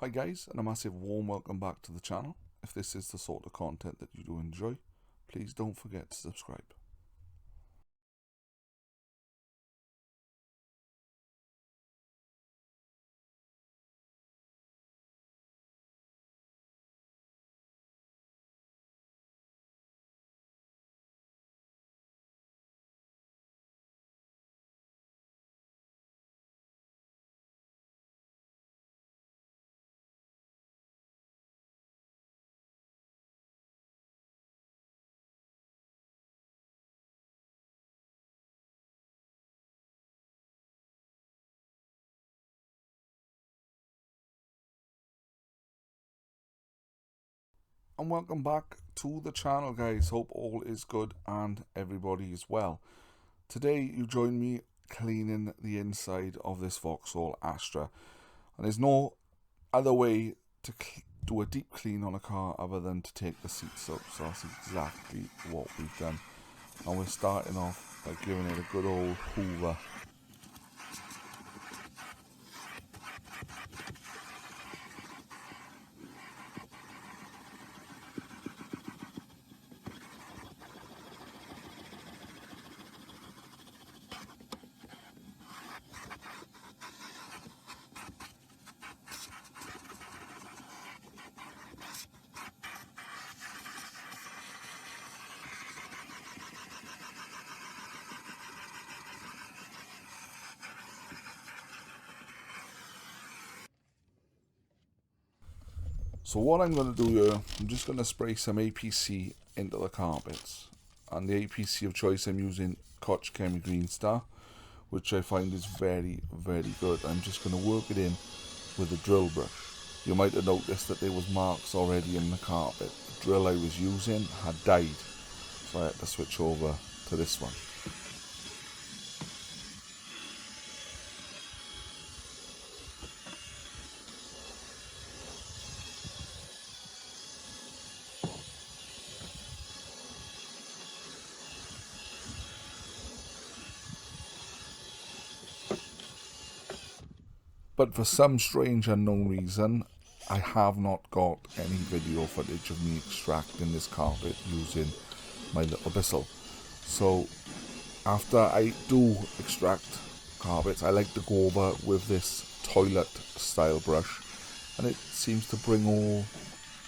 Hi guys, and a massive warm welcome back to the channel. If this is the sort of content that you do enjoy, please don't forget to subscribe. And welcome back to the channel guys. Hope all is good and everybody is well. Today you join me cleaning the inside of this Vauxhall Astra. And there's no other way to do a deep clean on a car other than to take the seats up. So that's exactly what we've done. And we're starting off by giving it a good old hoover. So what I'm going to do here, I'm just going to spray some APC into the carpets. And the APC of choice I'm using Koch Chemi Green Star, which I find is very, very good. I'm just going to work it in with a drill brush. You might have noticed that there was marks already in the carpet. The drill I was using had died, so I had to switch over to this one. But for some strange unknown reason, I have not got any video footage of me extracting this carpet using my little bristle. So after I do extract carpets, I like to go over with this toilet style brush, and it seems to bring all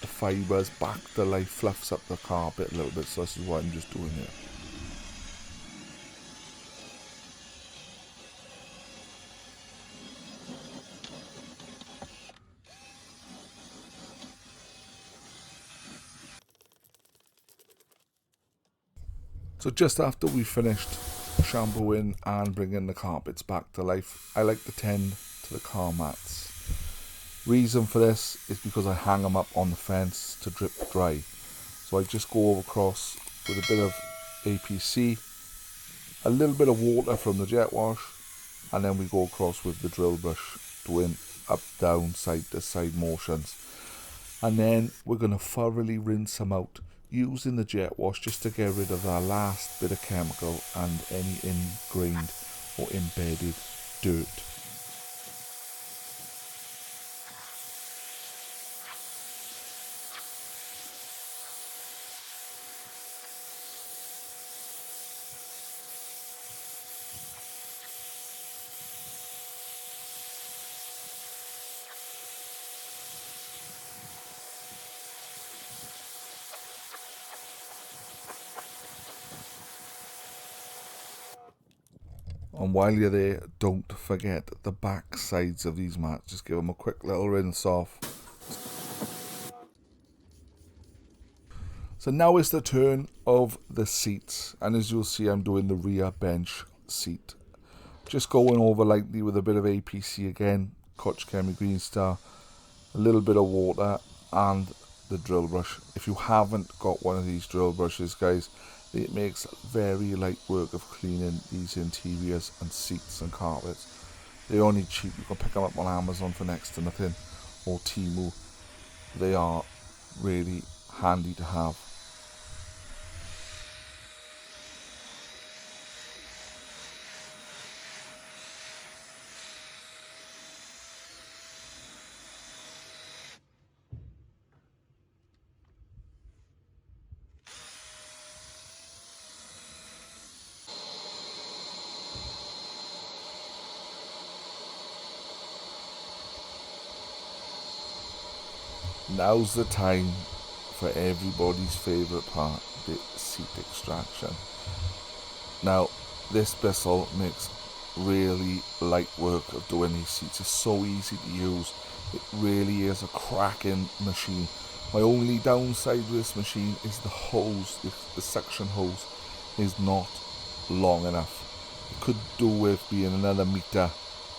the fibres back to life, fluffs up the carpet a little bit. So this is what I'm just doing here. So just after we finished shampooing and bringing the carpets back to life, I like to tend to the car mats. Reason for this is because I hang them up on the fence to drip dry. So I just go across with a bit of APC, a little bit of water from the jet wash, and then we go across with the drill brush doing up, down, side to side motions. And then we're going to thoroughly rinse them out using the jet wash just to get rid of that last bit of chemical and any ingrained or embedded dirt. And while you're there, don't forget the back sides of these mats. Just give them a quick little rinse off. So now is the turn of the seats. And as you'll see, I'm doing the rear bench seat. Just going over lightly with a bit of APC again, Koch Chemi Green Star, a little bit of water and the drill brush. If you haven't got one of these drill brushes, guys, it makes very light work of cleaning these interiors and seats and carpets. They're only cheap. You can pick them up on Amazon for next to nothing, or Temu. They are really handy to have. Now's the time for everybody's favourite part, the seat extraction. Now, this Bissell makes really light work of doing these seats. It's so easy to use. It really is a cracking machine. My only downside with this machine is the hose, the suction hose is not long enough. It could do with being another meter,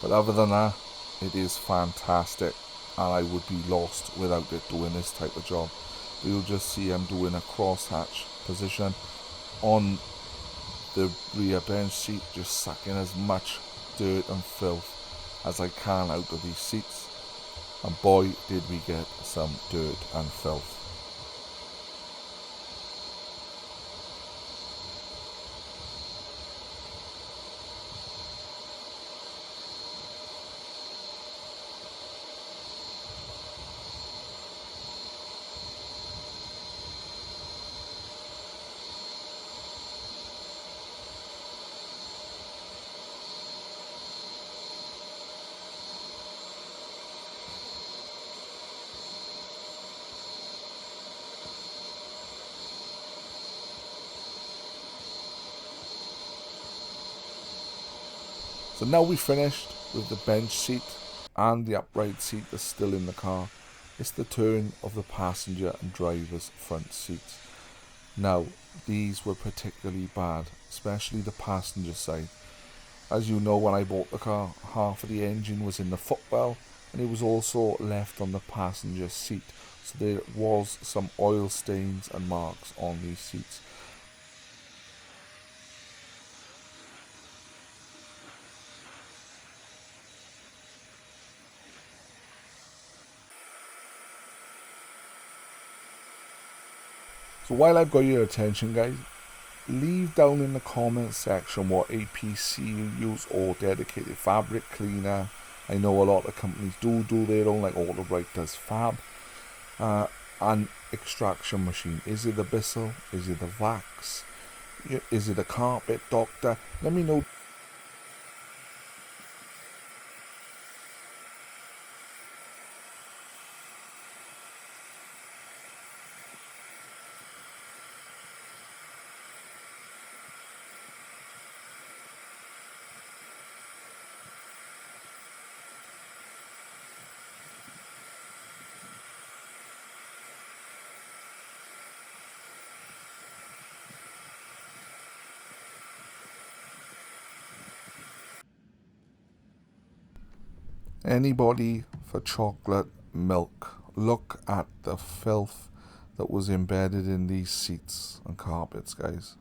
but other than that, it is fantastic, and I would be lost without it doing this type of job. You'll just see I'm doing a crosshatch position on the rear bench seat, just sucking as much dirt and filth as I can out of these seats, and boy did we get some dirt and filth. So now we've finished with the bench seat and the upright seat that's still in the car. It's the turn of the passenger and driver's front seats. Now, these were particularly bad, especially the passenger side. As you know, when I bought the car, half of the engine was in the footwell and it was also left on the passenger seat. So there was some oil stains and marks on these seats. So while I've got your attention, guys, leave down in the comment section what APC you use or dedicated fabric cleaner. I know a lot of companies do their own, like Autobrite does Fab. An extraction machine. Is it the Bissell? Is it the Vax? Is it a Carpet Doctor? Let me know. Anybody for chocolate milk? Look at the filth that was embedded in these seats and carpets, guys.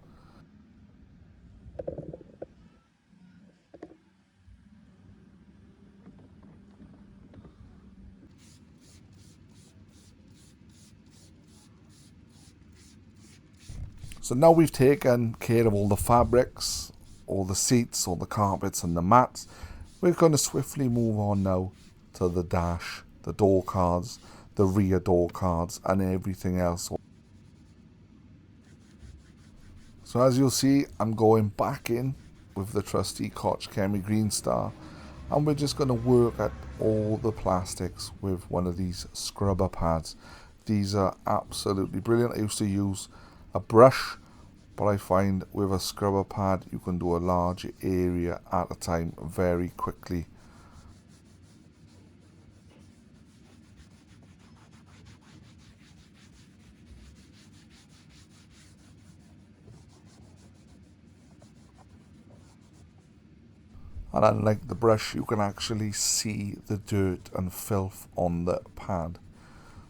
So now we've taken care of all the fabrics, all the seats, all the carpets and the mats. We're going to swiftly move on now to the dash, the door cards, the rear door cards and everything else. So as you'll see, I'm going back in with the trusty Koch Chemi Green Star, and we're just going to work at all the plastics with one of these scrubber pads. These are absolutely brilliant. I used to use a brush, but I find with a scrubber pad you can do a large area at a time very quickly. And unlike the brush, you can actually see the dirt and filth on the pad.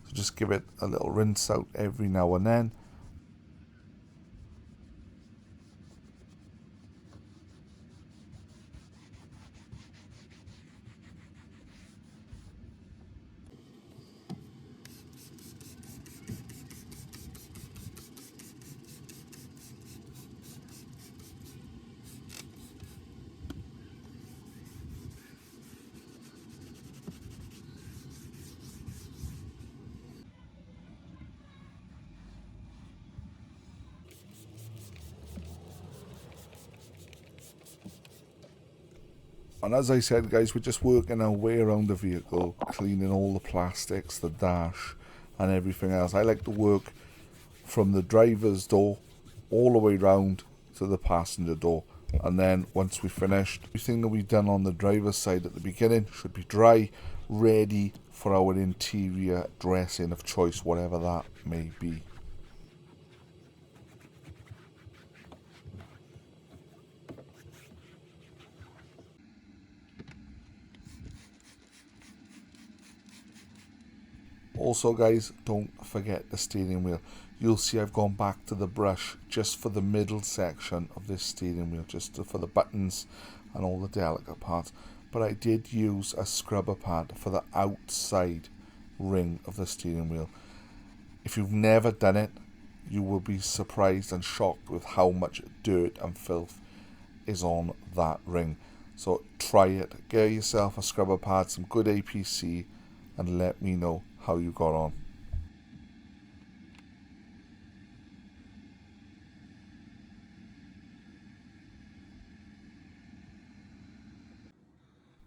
So just give it a little rinse out every now and then. And as I said, guys, we're just working our way around the vehicle, cleaning all the plastics, the dash, and everything else. I like to work from the driver's door all the way round to the passenger door, and then once we've finished, everything that we've done on the driver's side at the beginning should be dry, ready for our interior dressing of choice, whatever that may be. Also guys, don't forget the steering wheel. You'll see I've gone back to the brush just for the middle section of this steering wheel, just for the buttons and all the delicate parts. But I did use a scrubber pad for the outside ring of the steering wheel. If you've never done it, you will be surprised and shocked with how much dirt and filth is on that ring. So try it, get yourself a scrubber pad, some good APC, and let me know how you got on.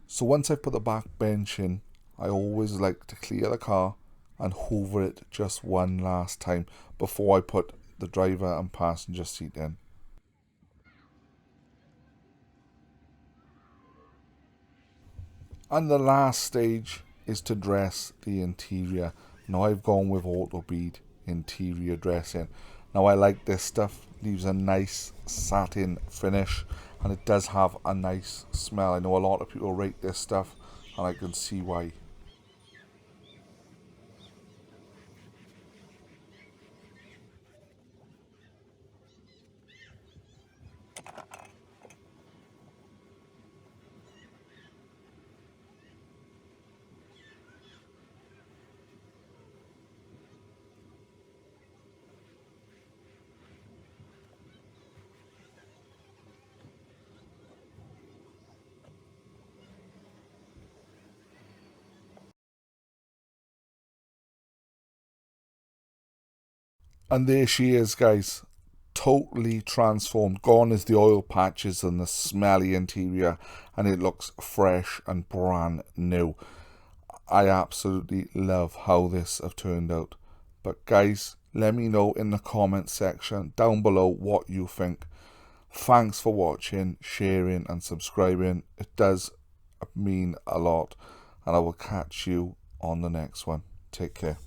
So once I put the back bench in, I always like to clear the car and hoover it just one last time before I put the driver and passenger seat in. And the last stage is to dress the interior. Now I've gone with auto bead interior dressing. Now I like this stuff, leaves a nice satin finish, and it does have a nice smell. I know a lot of people rate this stuff, and I can see why. And there she is, guys. Totally transformed. Gone is the oil patches and the smelly interior, and it looks fresh and brand new. I absolutely love how this have turned out. But guys, let me know in the comment section down below what you think. Thanks for watching, sharing and subscribing. It does mean a lot, and I will catch you on the next one. Take care.